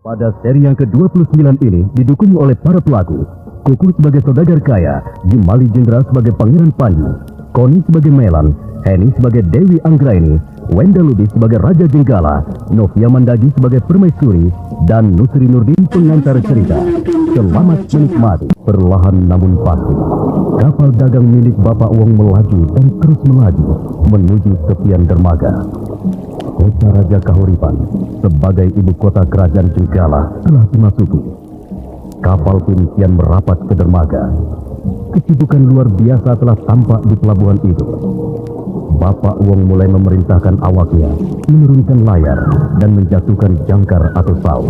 Pada seri yang ke-29 ini didukung oleh para pelaku. Kuku sebagai saudagar kaya, Jumali Jendra sebagai Pangeran Panji, Koni sebagai Melan, Heni sebagai Dewi Anggraini, Wenda Lubis sebagai Raja Jenggala, Novia Mandagi sebagai Permaisuri, dan Nusri Nurdin pengantar cerita. Selamat menikmati. Perlahan namun pasti, kapal dagang milik Bapak Wong melaju dan terus melaju menuju tepian dermaga. Kota Raja Kahuripan sebagai ibu kota kerajaan Jenggala telah dimasuki. Kapal pun kian merapat ke dermaga. Kesibukan luar biasa telah tampak di pelabuhan itu. Bapak Wong mulai memerintahkan awaknya menurunkan layar dan menjatuhkan jangkar atau sau.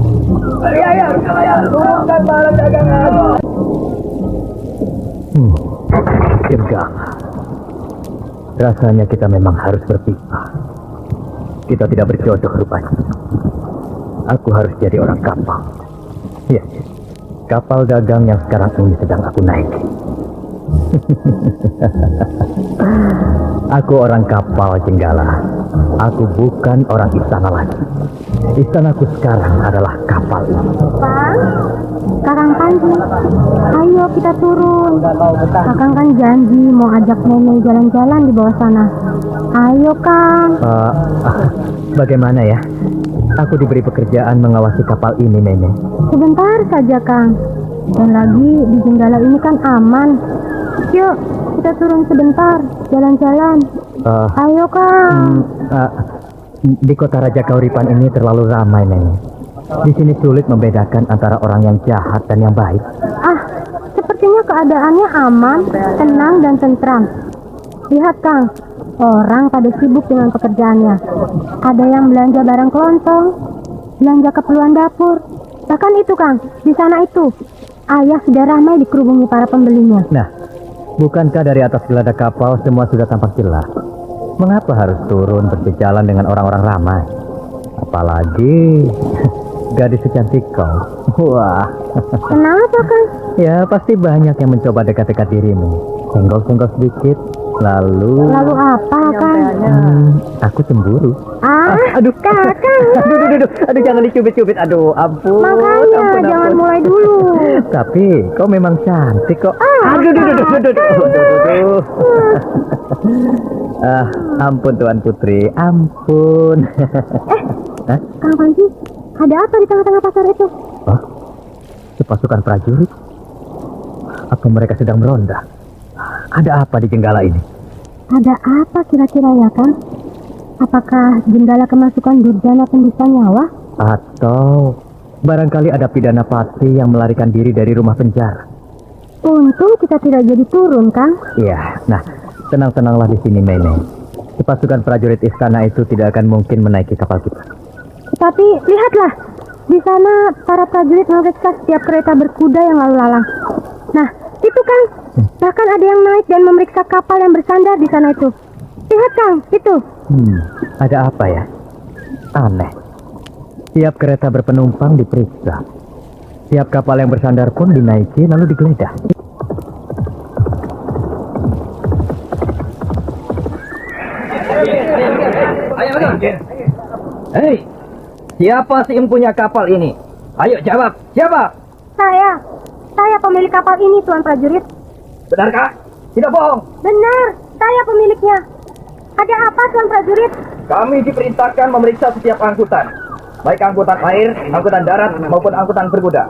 Jenggala, rasanya kita memang harus berpisah. Kita tidak berjodoh rupanya. Aku harus jadi orang kapal. Ya, kapal dagang yang sekarang ini sedang aku naiki. Aku orang kapal Jenggala. Aku bukan orang istana lagi. Istanaku sekarang adalah kapal ini. Bang, Kakang Panji, ayo kita turun. Kakang kan janji mau ajak nenek jalan-jalan di bawah sana. Ayo Kang. Bagaimana ya? Aku diberi pekerjaan mengawasi kapal ini, Nenek. Sebentar saja Kang. Dan lagi di Jenggala ini kan aman. Yuk, kita turun sebentar, jalan-jalan. Ayo Kang. Di kota Raja Kahuripan ini terlalu ramai, Nenek. Di sini sulit membedakan antara orang yang jahat dan yang baik. Sepertinya keadaannya aman, tenang dan tentram. Lihat Kang, orang pada sibuk dengan pekerjaannya. Ada yang belanja barang kelontong, belanja keperluan dapur. Bahkan itu Kang, di sana itu, ayah sudah ramai dikerubungi para pembelinya. Nah, bukankah dari atas geladak kapal semua sudah tampak jelas? Mengapa harus turun berjalan dengan orang-orang ramai? Apalagi gadis secantik kau. Wah. Kenapa Kang? Ya, pasti banyak yang mencoba dekat-dekat dirimu. Senggol-senggol sedikit. Lalu apa Kang? Aku cemburu. Aduh Kakang. Aduh, jangan dicubit-cubit. Aduh, ampun. Makanya jangan mulai dulu. Tapi kau memang cantik kok. Aduh. Ampun Tuan Putri, ampun. Kang Panji, ada apa di tengah-tengah pasar itu? Sepasukan prajurit? Apa mereka sedang meronda? Ada apa di Jenggala ini? Ada apa kira-kira ya Kang? Apakah Jenggala kemasukan durjana pendusta nyawa? Atau barangkali ada pidana pati yang melarikan diri dari rumah penjara? Untung kita tidak jadi turun Kang. Iya, nah tenang-tenanglah di sini Nenek. Sepasukan prajurit istana itu tidak akan mungkin menaiki kapal kita. Tapi lihatlah, di sana para prajurit memeriksa setiap kereta berkuda yang lalu lalang. Nah, itu Kang, bahkan ada yang naik dan memeriksa kapal yang bersandar di sana itu. Lihat Kang, itu. Ada apa ya? Aneh. Tiap kereta berpenumpang diperiksa. Tiap kapal yang bersandar pun dinaiki lalu digeledah. Hei, siapa sih yang punya kapal ini? Ayo jawab, siapa? Saya pemilik kapal ini, Tuan Prajurit. Benarkah? Tidak bohong. Benar, saya pemiliknya. Ada apa, Tuan Prajurit? Kami diperintahkan memeriksa setiap angkutan, baik angkutan air, angkutan darat, maupun angkutan berkuda.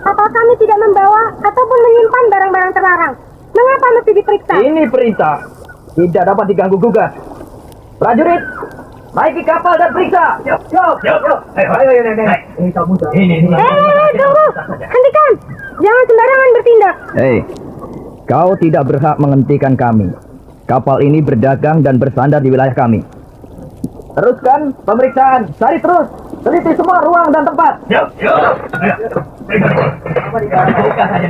Kapal kami tidak membawa ataupun menyimpan barang-barang terlarang. Mengapa mesti diperiksa? Ini perintah, tidak dapat diganggu-gugat. Prajurit, naiki kapal dan periksa. Yuk. Ayo, Nenek. Ini kamu. Ini. Tunggu. Hentikan. Jangan sembarangan bertindak. Hei, kau tidak berhak menghentikan kami. Kapal ini berdagang dan bersandar di wilayah kami. Teruskan pemeriksaan. Cari terus. Teliti semua ruang dan tempat.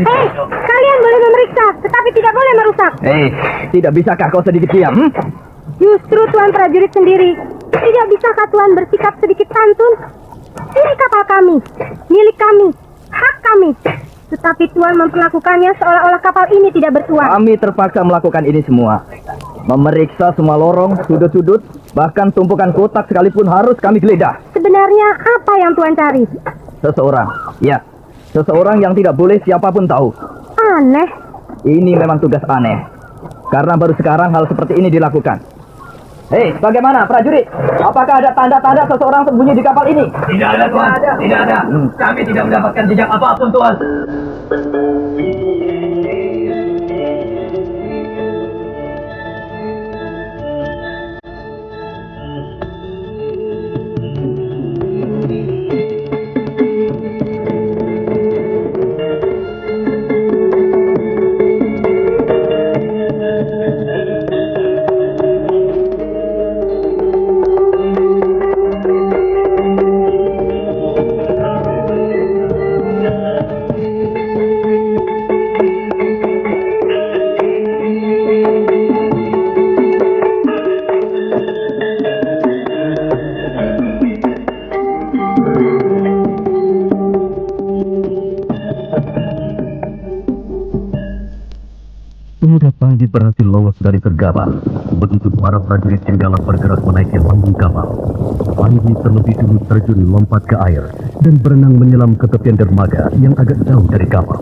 Hei, kalian boleh memeriksa, tetapi tidak boleh merusak. Hei, tidak bisakah kau sedikit diam? Justru Tuan Prajurit sendiri. Tidak bisakah Tuan bersikap sedikit santun? Ini kapal kami, milik kami, hak kami. Tetapi Tuan memperlakukannya seolah-olah kapal ini tidak bertuan. Kami terpaksa melakukan ini semua. Memeriksa semua lorong, sudut-sudut, bahkan tumpukan kotak sekalipun harus kami geledah. Sebenarnya apa yang Tuan cari? Seseorang, ya, seseorang yang tidak boleh siapapun tahu. Aneh. Ini memang tugas aneh, karena baru sekarang hal seperti ini dilakukan. Hei, bagaimana prajurit? Apakah ada tanda-tanda seseorang sembunyi di kapal ini? Tidak ada, Tuan. Tidak ada. Kami tidak mendapatkan jejak apapun, Tuan. Pemuda Panji berhasil lolos dari Tergabal. Begitu para prajurit Jenggala bergerak menaiki lambung kapal, Panji terlebih dulu terjun lompat ke air dan berenang menyelam ke tepian dermaga yang agak jauh dari kapal.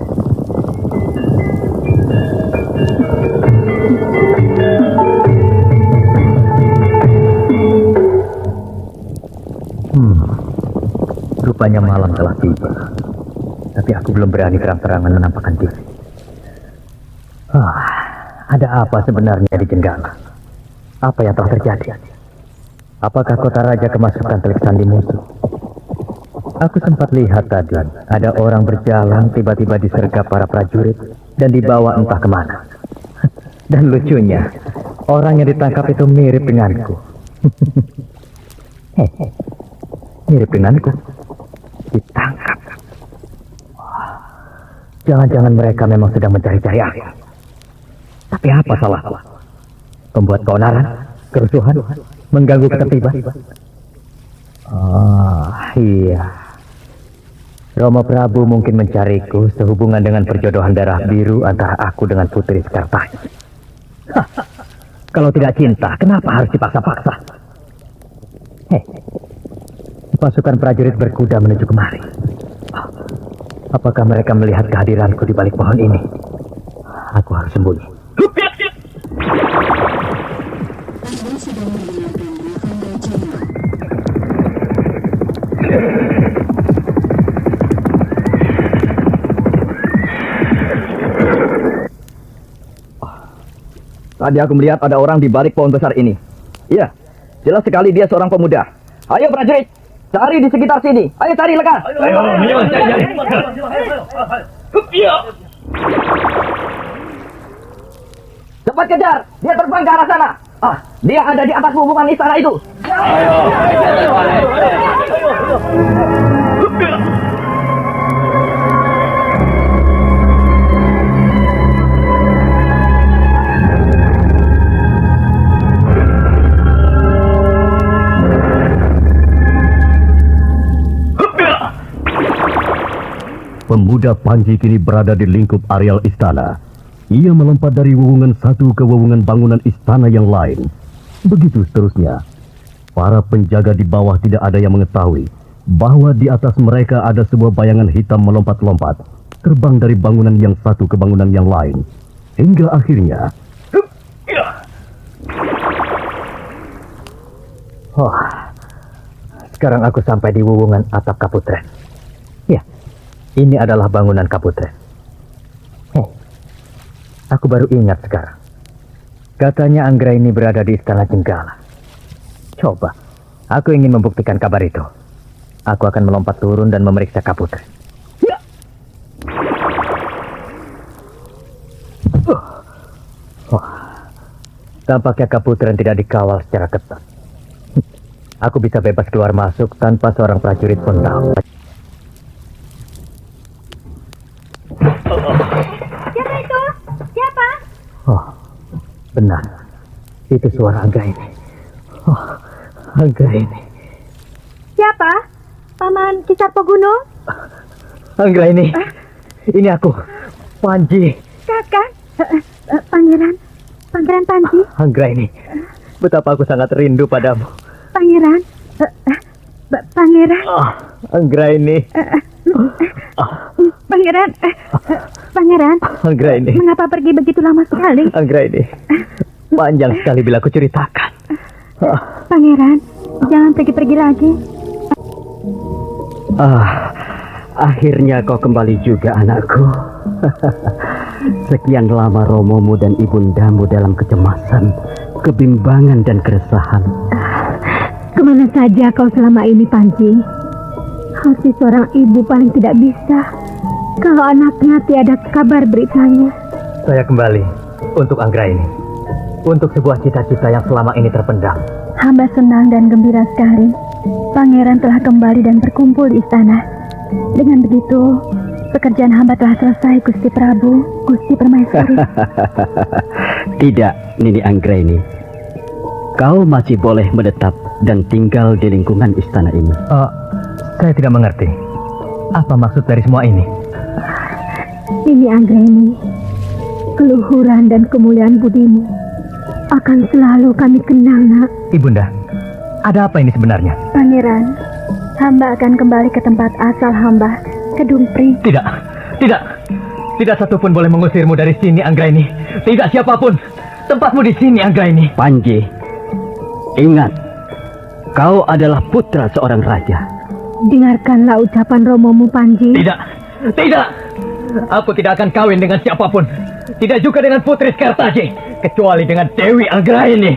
Rupanya malam telah tiba, tapi aku belum berani terang-terangan menampakkan diri. Ada apa sebenarnya di Jenggala? Apa yang telah terjadi? Apakah kota raja kemasukan telik sandi musuh? Aku sempat lihat tadi, ada orang berjalan tiba-tiba disergap para prajurit dan dibawa entah kemana. Dan lucunya, orang yang ditangkap itu mirip denganku. Mirip denganku. Ditangkap. Jangan-jangan mereka memang sedang mencari-cari aku. Tapi apa salah? Membuat keonaran, kerusuhan, mengganggu ketertiban. Iya. Rama Prabu mungkin mencariku sehubungan dengan perjodohan darah biru antara aku dengan Putri Sekartaji. Kalau tidak cinta, kenapa harus dipaksa-paksa? Pasukan prajurit berkuda menuju kemari. Apakah mereka melihat kehadiranku di balik pohon ini? Aku harus sembunyi. Tadi aku melihat ada orang di balik pohon besar ini. Iya, jelas sekali dia seorang pemuda. Ayo prajurit, cari di sekitar sini. Ayo cari lekas. Ayo, cari. Cepat kejar, dia terbang ke arah sana. Dia ada di atas hubungan istana itu. Pemuda Panji kini berada di lingkup areal istana. Ia melompat dari wewungan satu ke wewungan bangunan istana yang lain. Begitu seterusnya. Para penjaga di bawah tidak ada yang mengetahui bahwa di atas mereka ada sebuah bayangan hitam melompat-lompat, terbang dari bangunan yang satu ke bangunan yang lain. Hingga akhirnya... Sekarang aku sampai di wewungan atap Kaputren. Ya, ini adalah bangunan Kaputren. Aku baru ingat sekarang. Katanya Anggraini berada di istana Jenggala. Coba, aku ingin membuktikan kabar itu. Aku akan melompat turun dan memeriksa Kaputren. Tampaknya Kaputren tidak dikawal secara ketat. Aku bisa bebas keluar masuk tanpa seorang prajurit pun tahu. Siapa itu? Siapa? Benar. Itu suara Anggraini. Anggraini. Siapa? Paman Kisar Gunung? Anggraini. Ini aku. Panji. Kakak? Pangeran Panji? Anggraini. Betapa aku sangat rindu padamu. Pangeran? Pangeran. Anggraini. Pangeran. Pangeran. Anggraini. Mengapa pergi begitu lama sekali? Anggraini. Panjang sekali bila aku ceritakan. Pangeran, jangan pergi-pergi lagi. Akhirnya kau kembali juga, anakku. Sekian lama Romomu dan ibundamu dalam kecemasan, kebimbangan dan keresahan. Kemana saja kau selama ini, Panji? Hati seorang ibu paling tidak bisa kalau anaknya tiada kabar beritanya. Saya kembali untuk Anggraini, untuk sebuah cita-cita yang selama ini terpendam. Hamba senang dan gembira sekali. Pangeran telah kembali dan berkumpul di istana. Dengan begitu, pekerjaan hamba telah selesai, Gusti Prabu, Gusti Permaisuri. Tidak, Nini Anggraini. Kau masih boleh menetap dan tinggal di lingkungan istana ini. Saya tidak mengerti. Apa maksud dari semua ini? Nini Anggraini, keluhuran dan kemuliaan budimu akan selalu kami kenang, nak. Ibunda, ada apa ini sebenarnya? Pangeran, hamba akan kembali ke tempat asal hamba, ke Dumpring. Tidak satupun boleh mengusirmu dari sini, Anggraini. Tidak siapapun. Tempatmu di sini, Anggraini. Panji, ingat, kau adalah putra seorang raja. Dengarkanlah ucapan Romomu, Panji. Tidak. Aku tidak akan kawin dengan siapapun. Tidak juga dengan Putri Skartaji, kecuali dengan Dewi Anggraini.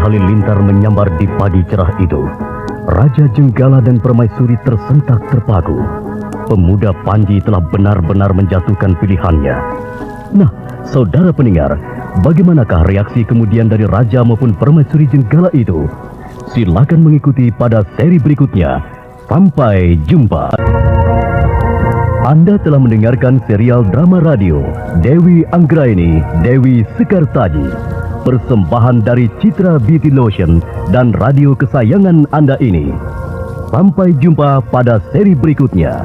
Halilintar menyambar di pagi cerah itu. Raja Jenggala dan Permaisuri tersentak terpaku. Pemuda Panji telah benar-benar menjatuhkan pilihannya. Nah, saudara pendengar, bagaimanakah reaksi kemudian dari Raja maupun Permaisuri Jenggala itu? Silakan mengikuti pada seri berikutnya. Sampai jumpa. Anda telah mendengarkan serial drama radio Dewi Anggraini, Dewi Sekartaji. Persembahan dari Citra Beauty Lotion dan radio kesayangan Anda ini. Sampai jumpa pada seri berikutnya.